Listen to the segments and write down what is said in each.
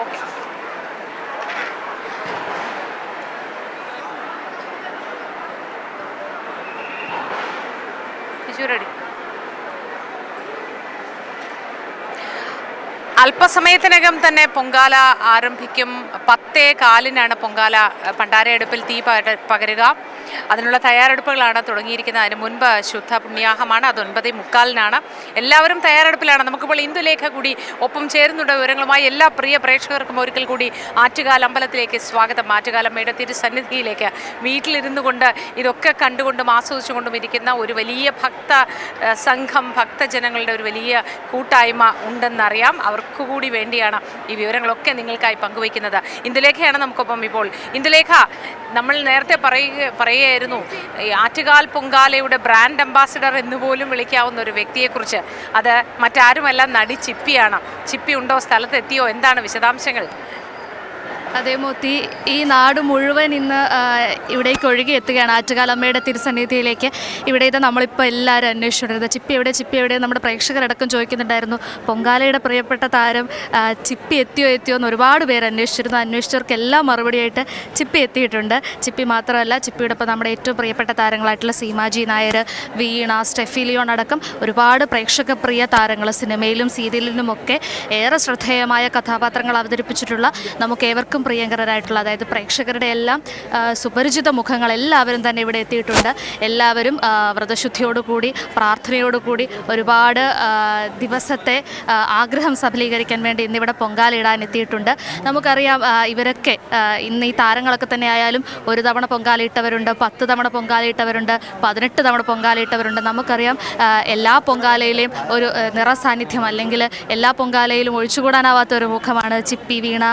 Okay. Ready. അല്പസമയത്തിനകം തന്നെ പൊങ്കാല ആരംഭിക്കും. 10:15 പൊങ്കാല പണ്ടാരയടുപ്പിൽ തീ പകരുക. അതിനുള്ള തയ്യാറെടുപ്പുകളാണ് തുടങ്ങിയിരിക്കുന്നത്. അതിന് മുൻപ് ശുദ്ധ പുണ്യാഹമാണ്. അത് 9:45. എല്ലാവരും തയ്യാറെടുപ്പിലാണ്. നമുക്കിപ്പോൾ ഇന്ദുലേഖ കൂടി ഒപ്പം ചേരുന്നുണ്ട് വിവരങ്ങളുമായി. എല്ലാ പ്രിയ പ്രേക്ഷകർക്കും ഒരിക്കൽ കൂടി ആറ്റുകാൽ അമ്പലത്തിലേക്ക് സ്വാഗതം. ആറ്റുകാലമ്മയുടെ തിരുസന്നിധിയിലേക്ക് വീട്ടിലിരുന്നു കൊണ്ട് ഇതൊക്കെ കണ്ടുകൊണ്ടും ആസ്വദിച്ചുകൊണ്ടും ഇരിക്കുന്ന ഒരു വലിയ സംഘം ഭക്തജനങ്ങളുടെ ഒരു വലിയ കൂട്ടായ്മ ഉണ്ടെന്നറിയാം. അവർക്കുകൂടി വേണ്ടിയാണ് ഈ വിവരങ്ങളൊക്കെ നിങ്ങൾക്കായി പങ്കുവയ്ക്കുന്നത്. ഇന്ദുലേഖയാണ് നമുക്കൊപ്പം ഇപ്പോൾ. ഇന്ദുലേഖ, നമ്മൾ നേരത്തെ പറയുകയായിരുന്നു ആറ്റുകാൽ പൊങ്കാലയുടെ ബ്രാൻഡ് അംബാസിഡർ എന്നുപോലും വിളിക്കാവുന്ന ഒരു വ്യക്തിയെക്കുറിച്ച്. അത് മറ്റാരുമല്ല, നടി ചിപ്പിയാണ്. ചിപ്പി ഉണ്ടോ? സ്ഥലത്തെത്തിയോ? എന്താണ് വിശദാംശങ്ങൾ? അതേ മോത്തി, ഈ നാട് മുഴുവൻ ഇന്ന് ഇവിടേക്ക് ഒഴുകി എത്തുകയാണ് ആറ്റുകാലമ്മയുടെ തിരുസന്നിധിയിലേക്ക്. ഇവിടെ ഇത് നമ്മളിപ്പോൾ എല്ലാവരും അന്വേഷിച്ചുകൊണ്ടിരുന്നത് ചിപ്പി എവിടെ, ചിപ്പി എവിടെ. നമ്മുടെ പ്രേക്ഷകരടക്കം ചോദിക്കുന്നുണ്ടായിരുന്നു പൊങ്കാലയുടെ പ്രിയപ്പെട്ട താരം ചിപ്പി എത്തിയോ എന്ന് ഒരുപാട് പേര് അന്വേഷിച്ചിരുന്നു. അന്വേഷിച്ചവർക്കെല്ലാം മറുപടിയായിട്ട് ചിപ്പി എത്തിയിട്ടുണ്ട്. ചിപ്പി മാത്രമല്ല, ചിപ്പിയുടെ ഇപ്പോൾ നമ്മുടെ ഏറ്റവും പ്രിയപ്പെട്ട താരങ്ങളായിട്ടുള്ള സീമാജി നായർ, വീണ, സ്റ്റെഫി ലിയോൺ അടക്കം ഒരുപാട് പ്രേക്ഷക പ്രിയ താരങ്ങൾ സിനിമയിലും സീരിയലിലുമൊക്കെ ഏറെ ശ്രദ്ധേയമായ കഥാപാത്രങ്ങൾ അവതരിപ്പിച്ചിട്ടുള്ള നമുക്കേവർക്കും പ്രിയങ്കരായിട്ടുള്ള, അതായത് പ്രേക്ഷകരുടെ എല്ലാം സുപരിചിത മുഖങ്ങൾ എല്ലാവരും തന്നെ ഇവിടെ എത്തിയിട്ടുണ്ട്. എല്ലാവരും വ്രതശുദ്ധിയോടുകൂടി പ്രാർത്ഥനയോടുകൂടി ഒരുപാട് ദിവസത്തെ ആഗ്രഹം സഫലീകരിക്കാൻ വേണ്ടി ഇന്നിവിടെ പൊങ്കാലയിടാൻ എത്തിയിട്ടുണ്ട്. നമുക്കറിയാം ഇവരൊക്കെ ഇന്ന് ഈ താരങ്ങളൊക്കെ തന്നെ ആയാലും ഒരു തവണ പൊങ്കാലയിട്ടവരുണ്ട്, 10 തവണ പൊങ്കാലയിട്ടവരുണ്ട്, 18 തവണ പൊങ്കാലയിട്ടവരുണ്ട്. നമുക്കറിയാം എല്ലാ പൊങ്കാലയിലെയും ഒരു നിറസാന്നിധ്യം, അല്ലെങ്കിൽ എല്ലാ പൊങ്കാലയിലും ഒഴിച്ചുകൂടാനാവാത്ത ഒരു മുഖമാണ് ചിപ്പി, വീണ,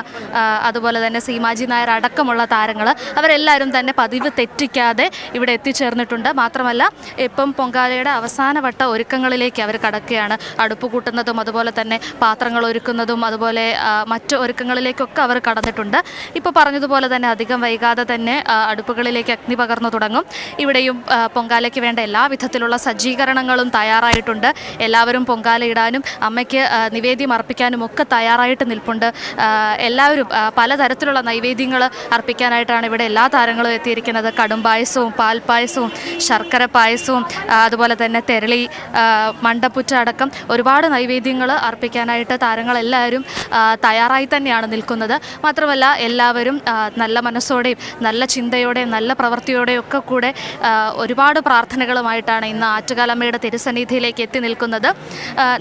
അതുപോലെ തന്നെ സീമാജി നായർ അടക്കമുള്ള താരങ്ങൾ. അവരെല്ലാവരും തന്നെ പതിവ് തെറ്റിക്കാതെ ഇവിടെ എത്തിച്ചേർന്നിട്ടുണ്ട്. മാത്രമല്ല ഇപ്പം പൊങ്കാലയുടെ അവസാനവട്ട ഒരുക്കങ്ങളിലേക്ക് അവർ കടക്കുകയാണ്. അടുപ്പ് കൂട്ടുന്നതും അതുപോലെ തന്നെ പാത്രങ്ങൾ ഒരുക്കുന്നതും അതുപോലെ മറ്റു ഒരുക്കങ്ങളിലേക്കൊക്കെ അവർ കടന്നിട്ടുണ്ട്. ഇപ്പോൾ പറഞ്ഞതുപോലെ തന്നെ അധികം വൈകാതെ തന്നെ അടുപ്പുകളിലേക്ക് അഗ്നി പകർന്നു തുടങ്ങും. ഇവിടെയും പൊങ്കാലയ്ക്ക് വേണ്ട എല്ലാ വിധത്തിലുള്ള സജ്ജീകരണങ്ങളും തയ്യാറായിട്ടുണ്ട്. എല്ലാവരും പൊങ്കാലയിടാനും അമ്മയ്ക്ക് നിവേദ്യം അർപ്പിക്കാനും ഒക്കെ തയ്യാറായിട്ട് നിൽപ്പുണ്ട്. എല്ലാവരും പലതരത്തിലുള്ള നൈവേദ്യങ്ങൾ അർപ്പിക്കാനായിട്ടാണ് ഇവിടെ എല്ലാ താരങ്ങളും എത്തിയിരിക്കുന്നത്. കടും പായസവും പാൽപ്പായസവും ശർക്കര പായസവും അതുപോലെ തന്നെ തെരളി, മണ്ടപ്പുറ്റ അടക്കം ഒരുപാട് നൈവേദ്യങ്ങൾ അർപ്പിക്കാനായിട്ട് താരങ്ങളെല്ലാവരും തയ്യാറായി തന്നെയാണ് നിൽക്കുന്നത്. മാത്രമല്ല എല്ലാവരും നല്ല മനസ്സോടെയും നല്ല ചിന്തയോടെയും നല്ല പ്രവൃത്തിയോടെയും ഒക്കെ കൂടെ ഒരുപാട് പ്രാർത്ഥനകളുമായിട്ടാണ് ഇന്ന് ആറ്റുകാലമ്മയുടെ തിരുസന്നിധിയിലേക്ക് എത്തി നിൽക്കുന്നത്.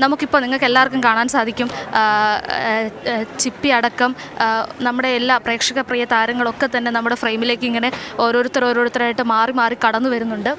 നമുക്കിപ്പോൾ നിങ്ങൾക്ക് എല്ലാവർക്കും കാണാൻ സാധിക്കും ചിപ്പി അടക്കം നമ്മുടെ എല്ലാ പ്രേക്ഷക പ്രിയ താരങ്ങളൊക്കെ തന്നെ നമ്മുടെ ഫ്രെയിമിലേക്ക് ഇങ്ങനെ ഓരോരുത്തരായിട്ട് മാറി കടന്നു വരുന്നുണ്ട്.